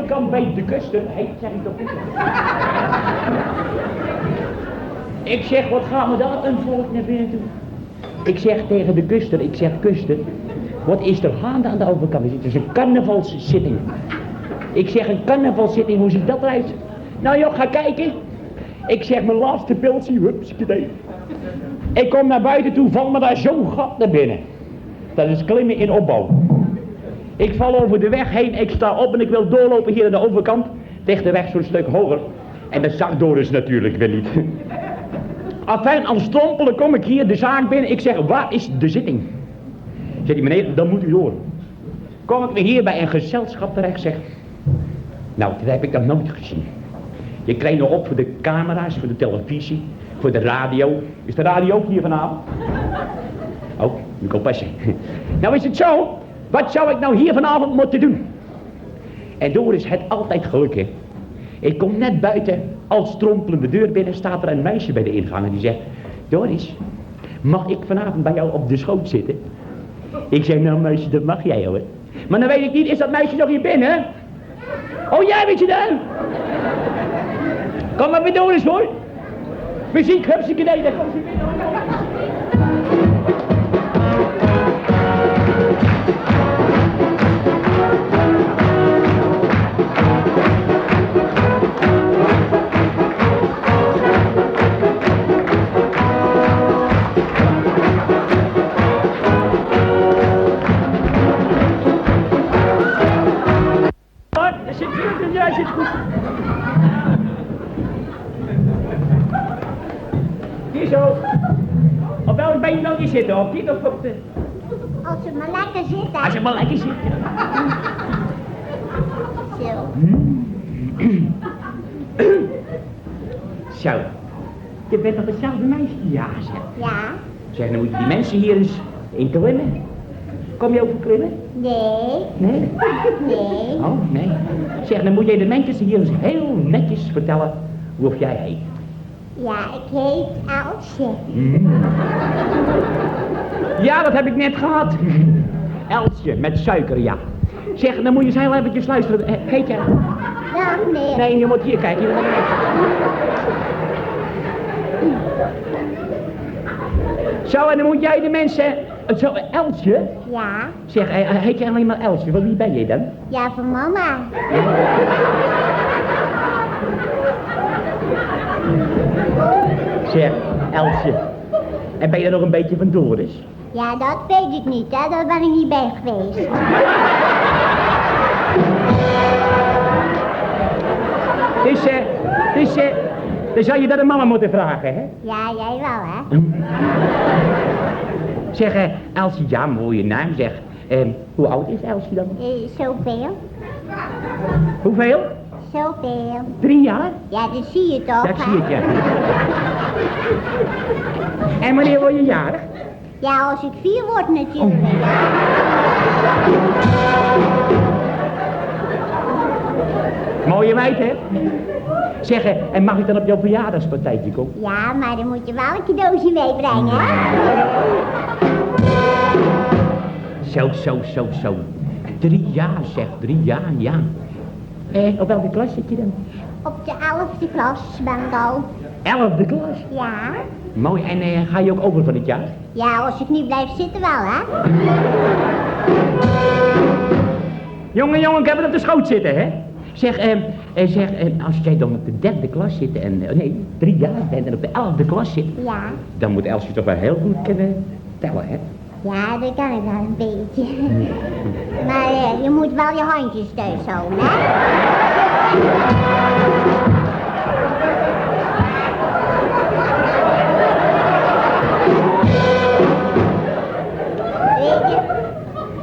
overkant bij de kuster. Hé, zeg ik toch niet. Ik zeg, wat gaan we daar een volk naar binnen toe? Ik zeg tegen de kuster, kuster, wat is er gaande aan de overkant? Het is een carnavalszitting. Ik zeg, een carnavalszitting, hoe ziet dat eruit? Nou joh, ga kijken. Ik zeg, mijn laatste pilsje, hupskidee. Ik kom naar buiten toe, val me daar zo'n gat naar binnen. Dat is klimmen in opbouw. Ik val over de weg heen, ik sta op en ik wil doorlopen hier aan de overkant. Ligt de weg zo'n stuk hoger. En de zaak door is natuurlijk weer niet. Afijn, aan strompelen kom ik hier de zaak binnen. Ik zeg, waar is de zitting? Zegt die meneer, dan moet u door. Kom ik weer hier bij een gezelschap terecht, zeg. Nou, dat heb ik nog nooit gezien. Je krijgt nog op voor de camera's, voor de televisie, voor de radio. Is de radio ook hier vanavond? Oh, moet ik oppassen. Nou is het zo, wat zou ik nou hier vanavond moeten doen? En Doris het altijd geluk, hè. Ik kom net buiten, al strompelende deur binnen, staat er een meisje bij de ingang en die zegt, Doris, mag ik vanavond bij jou op de schoot zitten? Ik zeg, nou meisje, dat mag jij hoor. Maar dan weet ik niet, is dat meisje nog hier binnen? Oh, jij weet je dan? Kom maar bij Doris hoor. Muziek, hupseke, nee, daar komt ze binnen. Hier zo. Op welk been wil je zitten? Op dit of op de... Als je maar lekker zit, hè. Als je maar lekker zit. Zo. Zo. Je bent toch hetzelfde meisje? Ja, zeg. Ja? Zeg, dan moet je die mensen hier eens in klimmen. Kom je over klimmen? Nee. Nee? Nee. Oh, nee. Zeg, dan moet je de mensen hier eens heel netjes vertellen hoe of jij heet. Ja, ik heet Elsje. Ja, dat heb ik net gehad. Elsje, met suiker, ja. Zeg, dan moet je eens heel eventjes luisteren. Heet jij? Ja, meneer. Nee, je moet hier kijken. Je moet Zo, en dan moet jij de mensen... Zo, Elsje? Ja? Zeg, heet jij alleen maar Elsje? Wie ben je dan? Ja, van mama. Zeg, Elsje. En ben je er nog een beetje van Doris? Ja, dat weet ik niet, hè. Daar ben ik niet bij geweest. Dus zou je dat de mama moeten vragen, hè? Ja, jij wel, hè. Zeg, Elsje, ja, mooie naam, zeg. Hoe oud is Elsje dan? Zoveel. Hoeveel? Zoveel. 3 jaar? Ja, dat zie je toch, Dat hè? zie ik, ja. En wanneer word je jarig? Ja, als ik 4 word natuurlijk. Mooie meid, hè? Zeg, en mag ik dan op jouw verjaardagspartijtje komen? Ja, maar dan moet je wel een cadeautje meebrengen, hè? Zo. 3 jaar, zeg, 3 jaar, ja. Op welke klas zit je dan? Op de 11e klas ben ik al. 11e klas? Ja? Mooi, en ga je ook over van het jaar? Ja, als ik niet blijf zitten wel, hè? Jongen, ik heb het op de schoot zitten, hè? Zeg, als jij dan op de 3e klas zit en, nee, 3 jaar bent en op de 11e klas zit, Ja. dan moet Elsje toch wel heel goed kunnen tellen, hè? Ja, dat kan ik wel een beetje. Maar je moet wel je handjes thuis houden, hè?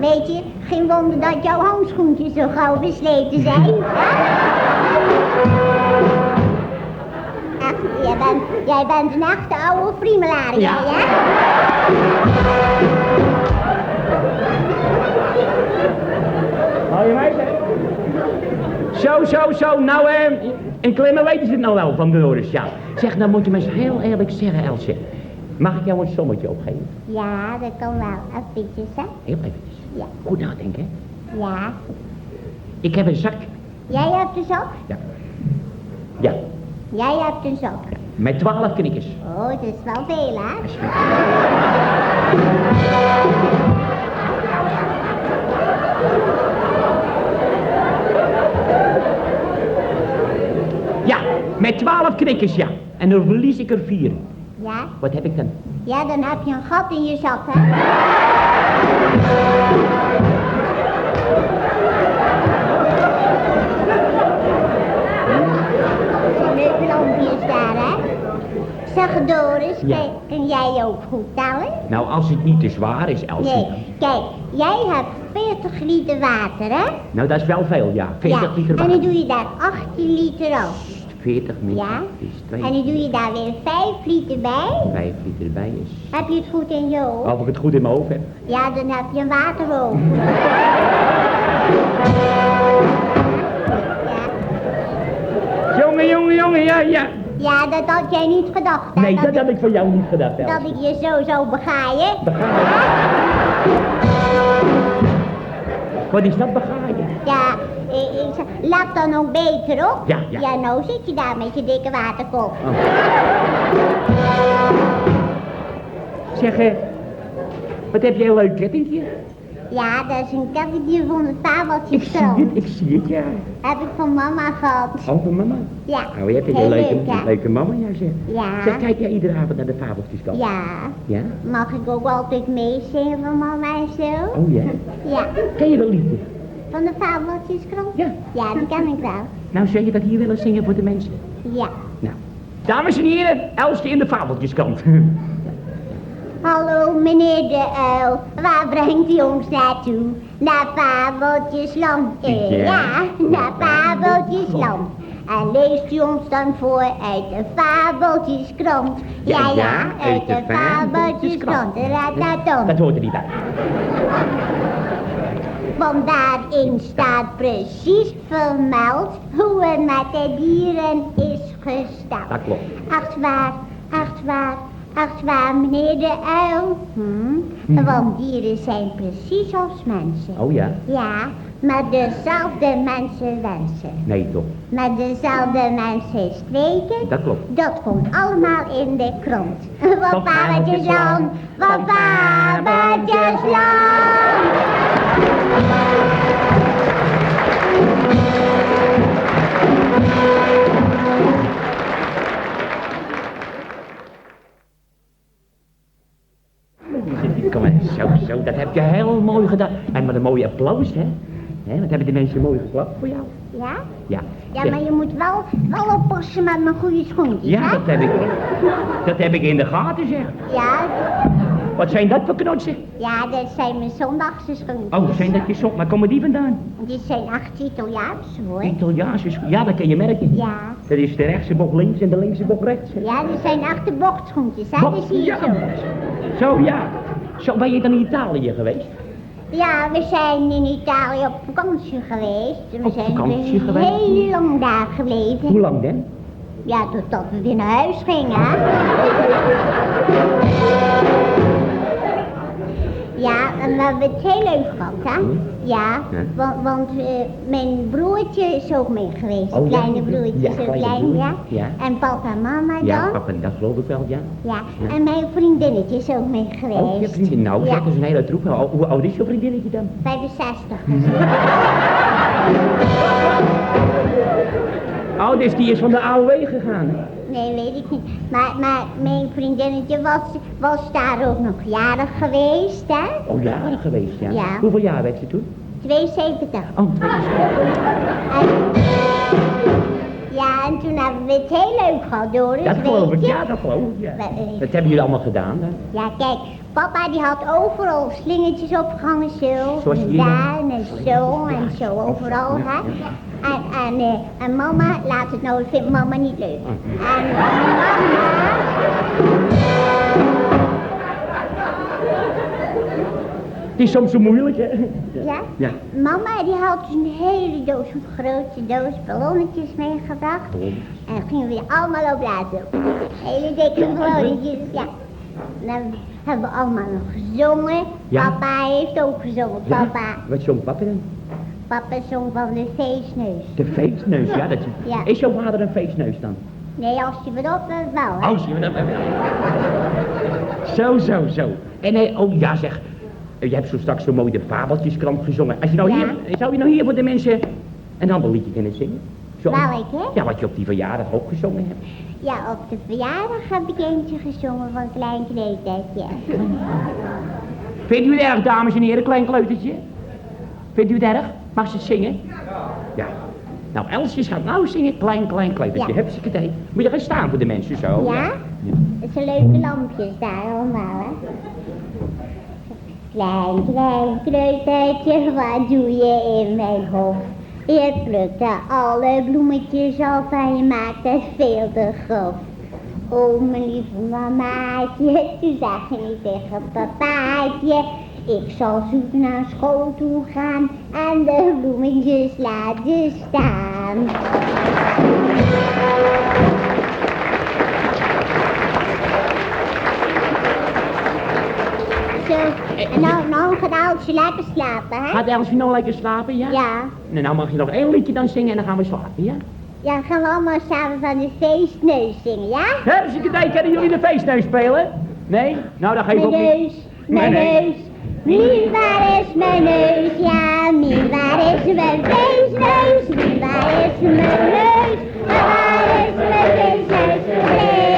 Weet je, geen wonder dat jouw handschoentjes zo gauw besleten zijn. Ach, jij bent een echte oude friemelaar, Ja. jij, hè? Hou je mij, hè? Zo. Nou, in klimmen weten ze het nou wel van Doris, ja. Zeg, dan moet je me eens heel eerlijk zeggen, Elsje. Mag ik jou een sommetje opgeven? Ja, dat kan wel. Eventjes, hè? Heel eventjes. Ja. Goed nadenken, hè? Ja. Ik heb een zak Jij hebt een sok? Ja. Ja, Jij hebt een sok. met 12 knikkers. Oh, dat is wel veel, hè? Ja, met 12 knikkers, ja. En dan verlies ik er 4. Ja? Wat heb ik dan? Ja, dan heb je een gat in je zak, hè? Leuke lampjes daar, hè? Zeg, Doris, Ja. kun jij ook goed tellen? Nou, als het niet te zwaar is, Elsie. Nee, kijk, jij hebt 40 liter water, hè? Nou, dat is wel veel, ja. 40 liter En dan water. doe je daar 18 liter af. 40 min Ja? is 2. En dan doe je daar weer 5 liter bij. 5 liter bij is... Heb je het goed in je hoofd? Of ik het goed in mijn hoofd heb. Ja, dan heb je een waterhoofd. Ja. Jongen, ja. Ja, dat had jij niet gedacht. Hè? Nee, dat had ik van jou niet gedacht, Dat Elsie. ik je zo zou begaaien. Wat is dat begaaien? Ja, ik zeg, lap dan ook beter op. Ja. Ja, nou zit je daar met je dikke waterkop. Oh. Zeg, wat heb jij een leuk kettingje? Ja, dat is een kettingje van het fabeltje Ik zie het, ja. Heb ik van mama gehad. Oh, van mama. Ja. Nou, je hebt een Heel leuke, leuk, hè? leuke mama, ja, zeg. Ja. Zeg, kijk jij iedere avond naar de fabeltjeskrant? Ja. Ja? Mag ik ook altijd meezingen van mama en zo? Oh, ja. Ja. Ken je wel liedje? Van de fabeltjeskrant? Ja. Ja, die ken ik wel. Nou, zeg je dat hier willen zingen voor de mensen? Ja. Nou. Dames en heren, Elske in de fabeltjeskrant. Hallo meneer de uil, waar brengt u ons naartoe? Naar Fabeltjesland. Ja, naar Fabeltjesland. En leest u ons dan voor uit de Fabeltjeskrant? Ja, uit de Fabeltjeskrant. Dat hoort er niet bij. Want daarin staat precies vermeld hoe het met de dieren is gesteld. Dat klopt. Echt waar, meneer de uil. Want dieren zijn precies als mensen. Oh ja? Ja, met dezelfde mensenwensen. Nee, toch? Met dezelfde mensen streken. Dat klopt. Dat komt allemaal in de krant. Van Fabeltjesland, van Fabeltjesland. Kom maar, Zo, dat heb je heel mooi gedaan. En met een mooie applaus, hè? Wat hebben de mensen mooi geklapt voor jou? Ja? Ja. Ja, maar je moet wel oppassen met mijn goede schoentjes, Ja, hè? dat heb ik in de gaten, zeg. Ja, Wat zijn dat voor knotsen? ja, dat zijn mijn zondagse schoentjes. Oh, zijn dat je sok? Waar komen die vandaan? Die zijn echt Italiaans, hoor. Italiaanse schoenen. Ja, dat kun je merken. Ja. Dat is de rechtse bocht links en de linkse bocht rechts. Ja, die zijn echte bochtschoentjes, hè? Dat zie je Ja. zo. Zo, ja. Zo, ben je dan in Italië geweest? Ja, we zijn in Italië op vakantie geweest. We Op zijn vakantie geweest? heel lang daar gebleven. Hoe lang dan? Ja, totdat we weer naar huis gingen, hè? Ja, en we hebben het heel leuk gehad, hè? Ja, want mijn broertje is ook mee geweest. Oh, ja. Kleine broertje Ja, is ook kleine klein, broer. ja. Ja. En papa en mama dan. Ja, papa, dat geloof ik wel, ja. Ja, en mijn vriendinnetje is ook mee geweest. Oh, je vriendin. Nou, Ja. zeg, dat is een hele troep. Hoe oud is je vriendinnetje dan? 65. Oh, dus die is van de AOW gegaan, hè? Nee, weet ik niet. Maar mijn vriendinnetje was daar ook nog jarig geweest, hè? Oh, jaren geweest, ja. Ja. Hoeveel jaar werd ze toen? 72. Oh, En, ja, en toen hebben we het heel leuk gehad, Doris, dat geloof ik, weet je? ja, dat geloof ik, ja. We- Dat hebben jullie allemaal gedaan, hè? Ja, kijk, papa die had overal slingertjes opgehangen, zo. Zoals En hier daar en zo en zo, overal, hè. En mama, laat het nou, vindt mama niet leuk. En mama... Het is soms zo moeilijk, hè? Ja? Ja. Mama die had een hele doos, een grote doos ballonnetjes meegebracht. En gingen we er allemaal op laten. Hele dikke ballonnetjes, ja. Dan hebben we allemaal nog gezongen. Ja. Papa heeft ook gezongen, Ja? papa. Wat zong papa dan? Papa zong van de feestneus. De feestneus, ja. Ja. Is jouw vader een feestneus dan? Nee, als je wat op wilt wel, hè. Oh, zie je dat? Zo. En oh ja zeg, je hebt zo straks zo mooi de fabeltjeskrant gezongen. Als je nou Ja. hier, zou je nou hier voor de mensen een ander liedje kunnen zingen? Zo, Welk, hè? ja, wat je op die verjaardag ook gezongen hebt. Ja, op de verjaardag heb ik eentje gezongen van Klein Kleutertje. Vindt u het erg, dames en heren, klein kleutertje? Vindt u het erg? Mag ze het zingen? Ja. Nou, Elsjes gaat nou zingen, klein kleutertje. Ja. Heb ze het. Moet je gaan staan voor de mensen zo? Ja? Het zijn leuke lampjes daar allemaal, hè. Klein kleutertje, wat doe je in mijn hof? Je plukte alle bloemetjes af en je maakt het veel te grof. Oh, mijn lieve mamaatje, toen zeg je niet tegen papaatje. Ik zal zoet naar school toe gaan en de bloemetjes laten staan. Zo, en nou gaat Aaltje lekker slapen, hè? Gaat Elsje nou lekker slapen, ja? Ja. Nou mag je nog 1 liedje dan zingen en dan gaan we slapen, ja? Ja, gaan we allemaal samen van de feestneus zingen, ja? Hupsakee, kennen jullie de feestneus spelen? Nee? Nou, dan ga je Mijn ook niet. neus, mijn neus. Mien, waar is mijn neus? Ja, Mien, waar is mijn feestneus? Mien, waar is mijn neus? Waar is mijn feestneus gebleven?